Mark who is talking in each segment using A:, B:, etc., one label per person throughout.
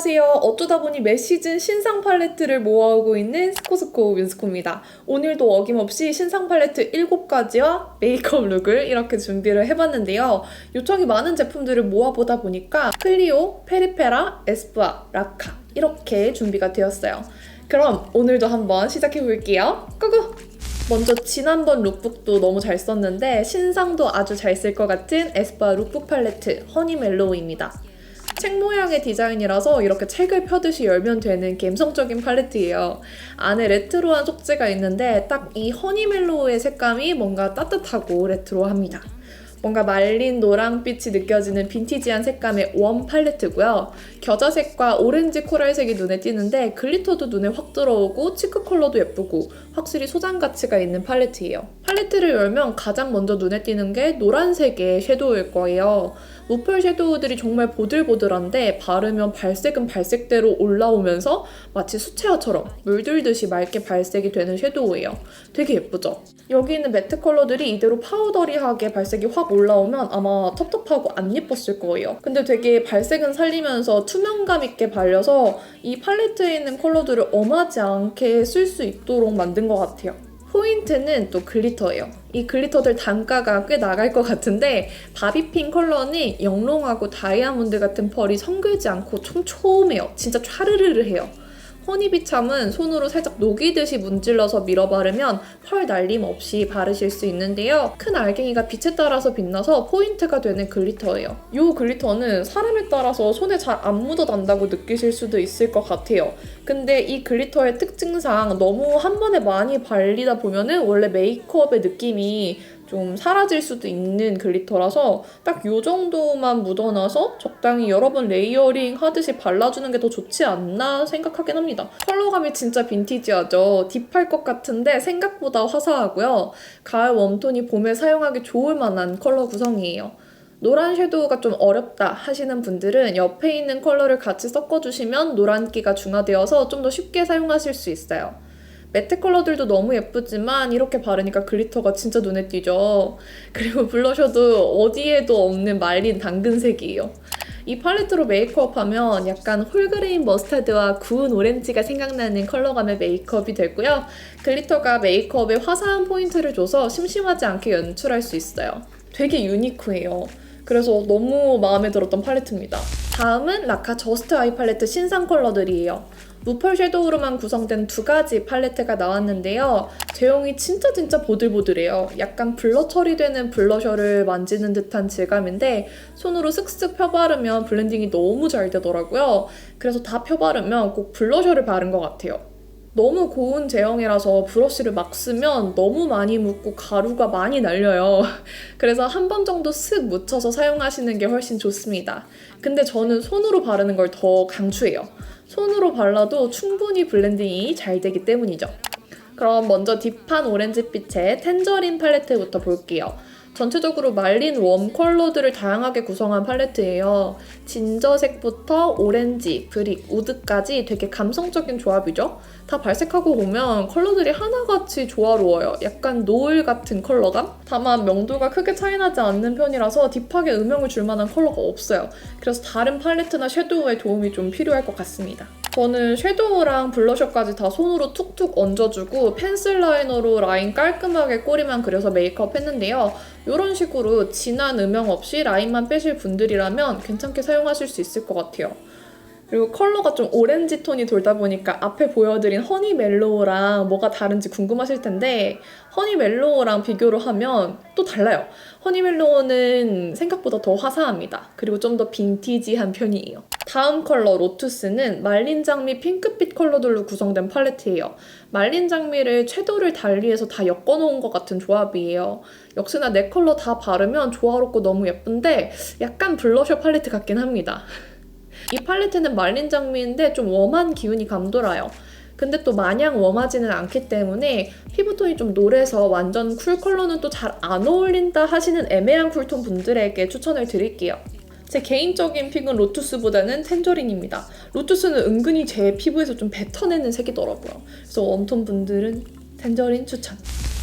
A: 안녕하세요. 어쩌다 보니 매 시즌 신상 팔레트를 모아오고 있는 스코스코 윤스코입니다. 오늘도 어김없이 신상 팔레트 7가지와 메이크업 룩을 이렇게 준비를 해봤는데요. 요청이 많은 제품들을 모아보다 보니까 클리오, 페리페라, 에스쁘아, 라카 이렇게 준비가 되었어요. 그럼 오늘도 한번 시작해볼게요. 고고! 먼저 지난번 룩북도 너무 잘 썼는데 신상도 아주 잘 쓸 것 같은 에스쁘아 룩북 팔레트 허니 멜로우입니다. 책 모양의 디자인이라서 이렇게 책을 펴듯이 열면 되는 감성적인 팔레트예요. 안에 레트로한 속재가 있는데 딱 이 허니멜로우의 색감이 뭔가 따뜻하고 레트로합니다. 뭔가 말린 노랑빛이 느껴지는 빈티지한 색감의 웜 팔레트고요. 겨자색과 오렌지 코랄색이 눈에 띄는데 글리터도 눈에 확 들어오고 치크 컬러도 예쁘고 확실히 소장 가치가 있는 팔레트예요. 팔레트를 열면 가장 먼저 눈에 띄는 게 노란색의 섀도우일 거예요. 무펄 섀도우들이 정말 보들보들한데 바르면 발색은 발색대로 올라오면서 마치 수채화처럼 물들듯이 맑게 발색이 되는 섀도우예요. 되게 예쁘죠? 여기 있는 매트 컬러들이 이대로 파우더리하게 발색이 확 올라오면 아마 텁텁하고 안 예뻤을 거예요. 근데 되게 발색은 살리면서 투명감 있게 발려서 이 팔레트에 있는 컬러들을 엄하지 않게 쓸 수 있도록 만든 것 같아요. 포인트는 또 글리터예요. 이 글리터들 단가가 꽤 나갈 것 같은데 바비핑 컬러는 영롱하고 다이아몬드 같은 펄이 성글지 않고 촘촘해요. 진짜 촤르르르 해요. 허니비참은 손으로 살짝 녹이듯이 문질러서 밀어 바르면 펄 날림 없이 바르실 수 있는데요. 큰 알갱이가 빛에 따라서 빛나서 포인트가 되는 글리터예요. 이 글리터는 사람에 따라서 손에 잘 안 묻어난다고 느끼실 수도 있을 것 같아요. 근데 이 글리터의 특징상 너무 한 번에 많이 발리다 보면은 원래 메이크업의 느낌이 좀 사라질 수도 있는 글리터라서 딱 요 정도만 묻어놔서 적당히 여러 번 레이어링 하듯이 발라주는 게 더 좋지 않나 생각하긴 합니다. 컬러감이 진짜 빈티지하죠. 딥할 것 같은데 생각보다 화사하고요. 가을 웜톤이 봄에 사용하기 좋을 만한 컬러 구성이에요. 노란 섀도우가 좀 어렵다 하시는 분들은 옆에 있는 컬러를 같이 섞어주시면 노란기가 중화되어서 좀 더 쉽게 사용하실 수 있어요. 매트 컬러들도 너무 예쁘지만 이렇게 바르니까 글리터가 진짜 눈에 띄죠. 그리고 블러셔도 어디에도 없는 말린 당근색이에요. 이 팔레트로 메이크업하면 약간 홀그레인 머스타드와 구운 오렌지가 생각나는 컬러감의 메이크업이 되고요. 글리터가 메이크업에 화사한 포인트를 줘서 심심하지 않게 연출할 수 있어요. 되게 유니크해요. 그래서 너무 마음에 들었던 팔레트입니다. 다음은 라카 저스트 아이 팔레트 신상 컬러들이에요. 무펄 섀도우로만 구성된 2가지 팔레트가 나왔는데요. 제형이 진짜 보들보들해요. 약간 블러 처리되는 블러셔를 만지는 듯한 질감인데 손으로 슥슥 펴바르면 블렌딩이 너무 잘 되더라고요. 그래서 다 펴바르면 꼭 블러셔를 바른 것 같아요. 너무 고운 제형이라서 브러쉬를 막 쓰면 너무 많이 묻고 가루가 많이 날려요. 그래서 한 번 정도 슥 묻혀서 사용하시는 게 훨씬 좋습니다. 근데 저는 손으로 바르는 걸 더 강추해요. 손으로 발라도 충분히 블렌딩이 잘 되기 때문이죠. 그럼 먼저 딥한 오렌지빛의 텐저린 팔레트부터 볼게요. 전체적으로 말린 웜 컬러들을 다양하게 구성한 팔레트예요. 진저색부터 오렌지, 브릭, 우드까지 되게 감성적인 조합이죠? 다 발색하고 보면 컬러들이 하나같이 조화로워요. 약간 노을 같은 컬러감? 다만 명도가 크게 차이나지 않는 편이라서 딥하게 음영을 줄 만한 컬러가 없어요. 그래서 다른 팔레트나 섀도우의 도움이 좀 필요할 것 같습니다. 저는 섀도우랑 블러셔까지 다 손으로 툭툭 얹어주고 펜슬 라이너로 라인 깔끔하게 꼬리만 그려서 메이크업 했는데요. 이런 식으로 진한 음영 없이 라인만 빼실 분들이라면 괜찮게 사용하실 수 있을 것 같아요. 그리고 컬러가 좀 오렌지 톤이 돌다 보니까 앞에 보여드린 허니 멜로우랑 뭐가 다른지 궁금하실 텐데 허니 멜로우랑 비교를 하면 또 달라요. 허니 멜로우는 생각보다 더 화사합니다. 그리고 좀 더 빈티지한 편이에요. 다음 컬러 로투스는 말린 장미 핑크빛 컬러들로 구성된 팔레트예요. 말린 장미를 채도를 달리해서 다 엮어놓은 것 같은 조합이에요. 역시나 4컬러 다 바르면 조화롭고 너무 예쁜데 약간 블러셔 팔레트 같긴 합니다. 이 팔레트는 말린 장미인데 좀 웜한 기운이 감돌아요. 근데 또 마냥 웜하지는 않기 때문에 피부톤이 좀 노래서 완전 쿨 컬러는 또 잘 안 어울린다 하시는 애매한 쿨톤 분들에게 추천을 드릴게요. 제 개인적인 픽은 로투스보다는 텐저린입니다. 로투스는 은근히 제 피부에서 좀 뱉어내는 색이더라고요. 그래서 웜톤 분들은 텐저린 추천.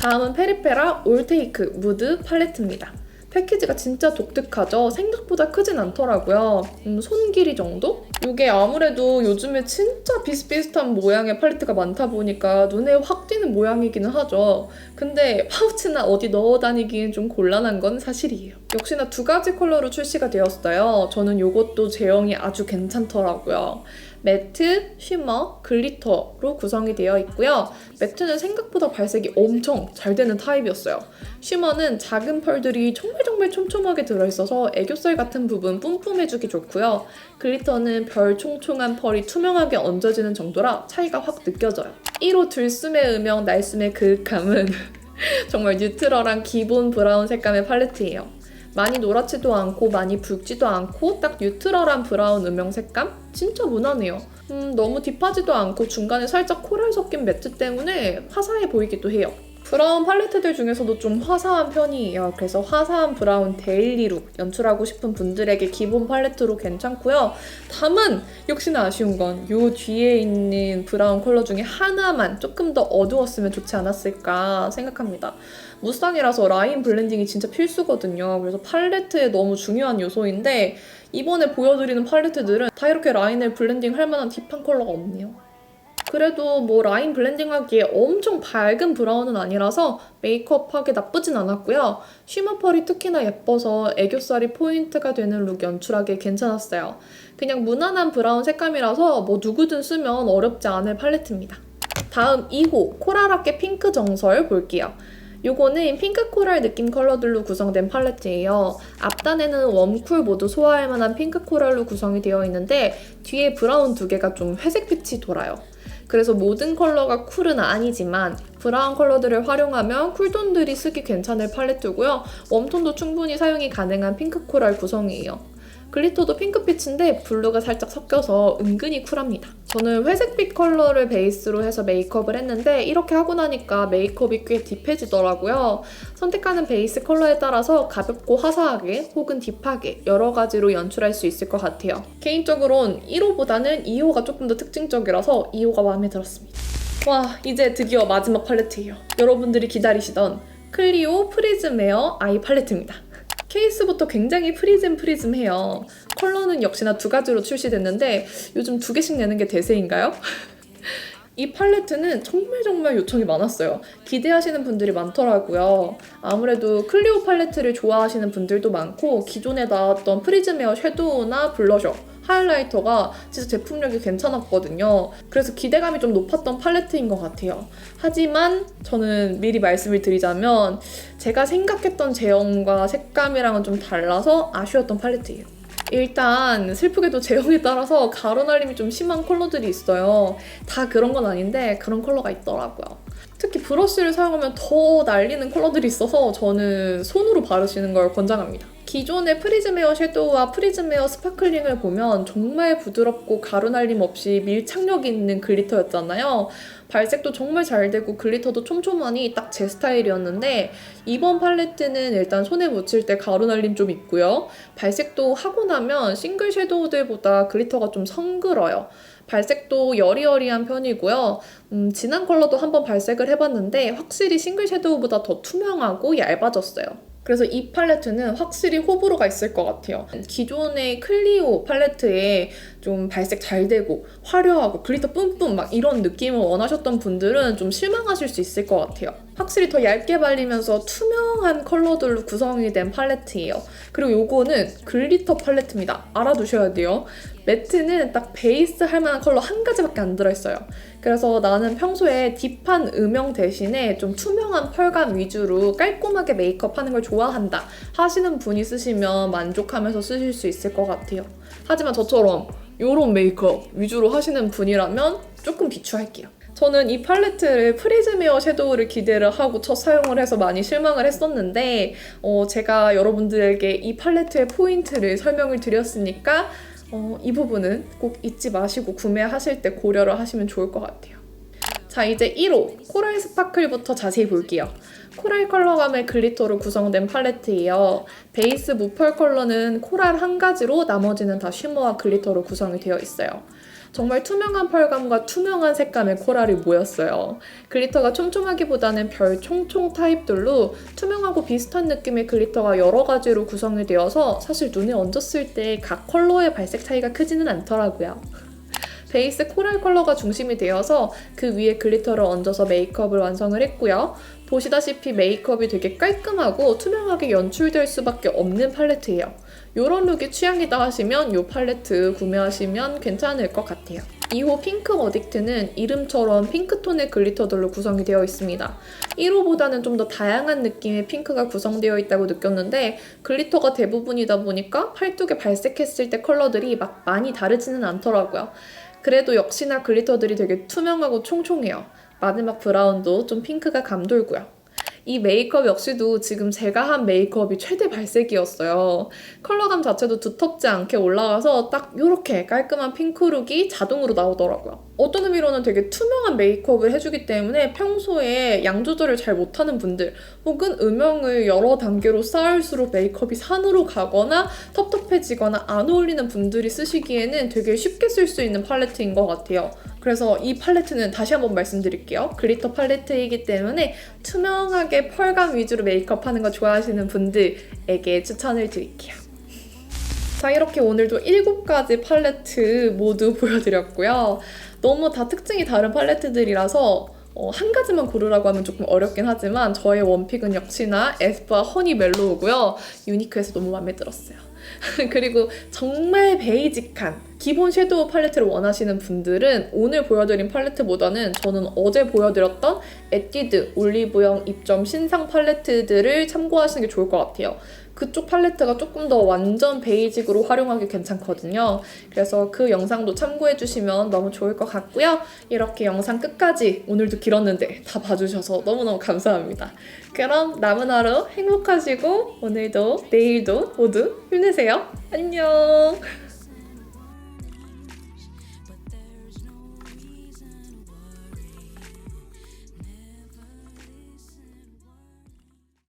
A: 다음은 페리페라 올테이크 무드 팔레트입니다. 패키지가 진짜 독특하죠? 생각보다 크진 않더라고요. 손 길이 정도? 이게 아무래도 요즘에 진짜 비슷비슷한 모양의 팔레트가 많다 보니까 눈에 확 띄는 모양이기는 하죠. 근데 파우치나 어디 넣어 다니기엔 좀 곤란한 건 사실이에요. 역시나 두 가지 컬러로 출시가 되었어요. 저는 이것도 제형이 아주 괜찮더라고요. 매트, 쉬머, 글리터로 구성이 되어 있고요. 매트는 생각보다 발색이 엄청 잘 되는 타입이었어요. 쉬머는 작은 펄들이 정말 촘촘하게 들어있어서 애교살 같은 부분 뿜뿜해주기 좋고요. 글리터는 별 총총한 펄이 투명하게 얹어지는 정도라 차이가 확 느껴져요. 1호 들숨의 음영, 날숨의 그윽함은 정말 뉴트럴한 기본 브라운 색감의 팔레트예요. 많이 노랗지도 않고 많이 붉지도 않고 딱 뉴트럴한 브라운 음영 색감? 진짜 무난해요. 너무 딥하지도 않고 중간에 살짝 코랄 섞인 매트 때문에 화사해 보이기도 해요. 브라운 팔레트들 중에서도 좀 화사한 편이에요. 그래서 화사한 브라운 데일리 룩 연출하고 싶은 분들에게 기본 팔레트로 괜찮고요. 다만 역시나 아쉬운 건 이 뒤에 있는 브라운 컬러 중에 하나만 조금 더 어두웠으면 좋지 않았을까 생각합니다. 무쌍이라서 라인 블렌딩이 진짜 필수거든요. 그래서 팔레트에 너무 중요한 요소인데 이번에 보여드리는 팔레트들은 다 이렇게 라인을 블렌딩 할 만한 딥한 컬러가 없네요. 그래도 뭐 라인 블렌딩하기에 엄청 밝은 브라운은 아니라서 메이크업하기 나쁘진 않았고요. 쉬머 펄이 특히나 예뻐서 애교살이 포인트가 되는 룩 연출하기에 괜찮았어요. 그냥 무난한 브라운 색감이라서 뭐 누구든 쓰면 어렵지 않을 팔레트입니다. 다음 2호 코랄하게 핑크 정설 볼게요. 요거는 핑크 코랄 느낌 컬러들로 구성된 팔레트예요. 앞단에는 웜쿨 모두 소화할 만한 핑크 코랄로 구성이 되어 있는데 뒤에 브라운 두 개가 좀 회색빛이 돌아요. 그래서 모든 컬러가 쿨은 아니지만 브라운 컬러들을 활용하면 쿨톤들이 쓰기 괜찮을 팔레트고요. 웜톤도 충분히 사용이 가능한 핑크 코랄 구성이에요. 글리터도 핑크빛인데 블루가 살짝 섞여서 은근히 쿨합니다. 저는 회색빛 컬러를 베이스로 해서 메이크업을 했는데 이렇게 하고 나니까 메이크업이 꽤 딥해지더라고요. 선택하는 베이스 컬러에 따라서 가볍고 화사하게 혹은 딥하게 여러 가지로 연출할 수 있을 것 같아요. 개인적으론 1호보다는 2호가 조금 더 특징적이라서 2호가 마음에 들었습니다. 와, 이제 드디어 마지막 팔레트예요. 여러분들이 기다리시던 클리오 프리즘 에어 아이 팔레트입니다. 케이스부터 굉장히 프리즘해요. 컬러는 역시나 두 가지로 출시됐는데 요즘 두 개씩 내는 게 대세인가요? 이 팔레트는 정말 요청이 많았어요. 기대하시는 분들이 많더라고요. 아무래도 클리오 팔레트를 좋아하시는 분들도 많고 기존에 나왔던 프리즘 에어 섀도우나 블러셔, 하이라이터가 진짜 제품력이 괜찮았거든요. 그래서 기대감이 좀 높았던 팔레트인 것 같아요. 하지만 저는 미리 말씀을 드리자면 제가 생각했던 제형과 색감이랑은 좀 달라서 아쉬웠던 팔레트예요. 일단 슬프게도 제형에 따라서 가루 날림이 좀 심한 컬러들이 있어요. 다 그런 건 아닌데 그런 컬러가 있더라고요. 특히 브러쉬를 사용하면 더 날리는 컬러들이 있어서 저는 손으로 바르시는 걸 권장합니다. 기존의 프리즘 에어 섀도우와 프리즘 에어 스파클링을 보면 정말 부드럽고 가루 날림 없이 밀착력 있는 글리터였잖아요. 발색도 정말 잘 되고 글리터도 촘촘하니 딱 제 스타일이었는데 이번 팔레트는 일단 손에 묻힐 때 가루 날림 좀 있고요. 발색도 하고 나면 싱글 섀도우들보다 글리터가 좀 성글어요. 발색도 여리여리한 편이고요. 진한 컬러도 한번 발색을 해봤는데 확실히 싱글 섀도우보다 더 투명하고 얇아졌어요. 그래서 이 팔레트는 확실히 호불호가 있을 것 같아요. 기존의 클리오 팔레트에 좀 발색 잘 되고 화려하고 글리터 뿜뿜 막 이런 느낌을 원하셨던 분들은 좀 실망하실 수 있을 것 같아요. 확실히 더 얇게 발리면서 투명한 컬러들로 구성이 된 팔레트예요. 그리고 요거는 글리터 팔레트입니다. 알아두셔야 돼요. 매트는 딱 베이스 할 만한 컬러 한 가지밖에 안 들어있어요. 그래서 나는 평소에 딥한 음영 대신에 좀 투명한 펄감 위주로 깔끔하게 메이크업 하는 걸 좋아한다 하시는 분이 쓰시면 만족하면서 쓰실 수 있을 것 같아요. 하지만 저처럼 이런 메이크업 위주로 하시는 분이라면 조금 비추할게요. 저는 이 팔레트를 프리즘 에어 섀도우를 기대를 하고 첫 사용을 해서 많이 실망을 했었는데 제가 여러분들에게 이 팔레트의 포인트를 설명을 드렸으니까 이 부분은 꼭 잊지 마시고 구매하실 때 고려를 하시면 좋을 것 같아요. 자, 이제 1호 코랄 스파클부터 자세히 볼게요. 코랄 컬러감의 글리터로 구성된 팔레트예요. 베이스 무펄 컬러는 코랄 한 가지로 나머지는 다 쉬머와 글리터로 구성이 되어 있어요. 정말 투명한 펄감과 투명한 색감의 코랄이 모였어요. 글리터가 촘촘하기보다는 별 총총 타입들로 투명하고 비슷한 느낌의 글리터가 여러 가지로 구성이 되어서 사실 눈에 얹었을 때 각 컬러의 발색 차이가 크지는 않더라고요. 베이스 코랄 컬러가 중심이 되어서 그 위에 글리터를 얹어서 메이크업을 완성을 했고요. 보시다시피 메이크업이 되게 깔끔하고 투명하게 연출될 수밖에 없는 팔레트예요. 이런 룩이 취향이다 하시면 이 팔레트 구매하시면 괜찮을 것 같아요. 2호 핑크 어딕트는 이름처럼 핑크톤의 글리터들로 구성이 되어 있습니다. 1호보다는 좀 더 다양한 느낌의 핑크가 구성되어 있다고 느꼈는데 글리터가 대부분이다 보니까 팔뚝에 발색했을 때 컬러들이 막 많이 다르지는 않더라고요. 그래도 역시나 글리터들이 되게 투명하고 총총해요. 마지막 브라운도 좀 핑크가 감돌고요. 이 메이크업 역시도 지금 제가 한 메이크업이 최대 발색이었어요. 컬러감 자체도 두텁지 않게 올라가서 딱 이렇게 깔끔한 핑크룩이 자동으로 나오더라고요. 어떤 의미로는 되게 투명한 메이크업을 해주기 때문에 평소에 양 조절을 잘 못하는 분들 혹은 음영을 여러 단계로 쌓을수록 메이크업이 산으로 가거나 텁텁해지거나 안 어울리는 분들이 쓰시기에는 되게 쉽게 쓸 수 있는 팔레트인 것 같아요. 그래서 이 팔레트는 다시 한번 말씀드릴게요. 글리터 팔레트이기 때문에 투명하게 펄감 위주로 메이크업하는 거 좋아하시는 분들에게 추천을 드릴게요. 자, 이렇게 오늘도 7가지 팔레트 모두 보여드렸고요. 너무 다 특징이 다른 팔레트들이라서 한 가지만 고르라고 하면 조금 어렵긴 하지만 저의 원픽은 역시나 에스쁘아 허니 멜로우고요. 유니크해서 너무 마음에 들었어요. 그리고 정말 베이직한 기본 섀도우 팔레트를 원하시는 분들은 오늘 보여드린 팔레트보다는 저는 어제 보여드렸던 에뛰드 올리브영 입점 신상 팔레트들을 참고하시는 게 좋을 것 같아요. 그쪽 팔레트가 조금 더 완전 베이직으로 활용하기 괜찮거든요. 그래서 그 영상도 참고해주시면 너무 좋을 것 같고요. 이렇게 영상 끝까지 오늘도 길었는데 다 봐주셔서 너무너무 감사합니다. 그럼 남은 하루 행복하시고 오늘도 내일도 모두 힘내세요. 안녕.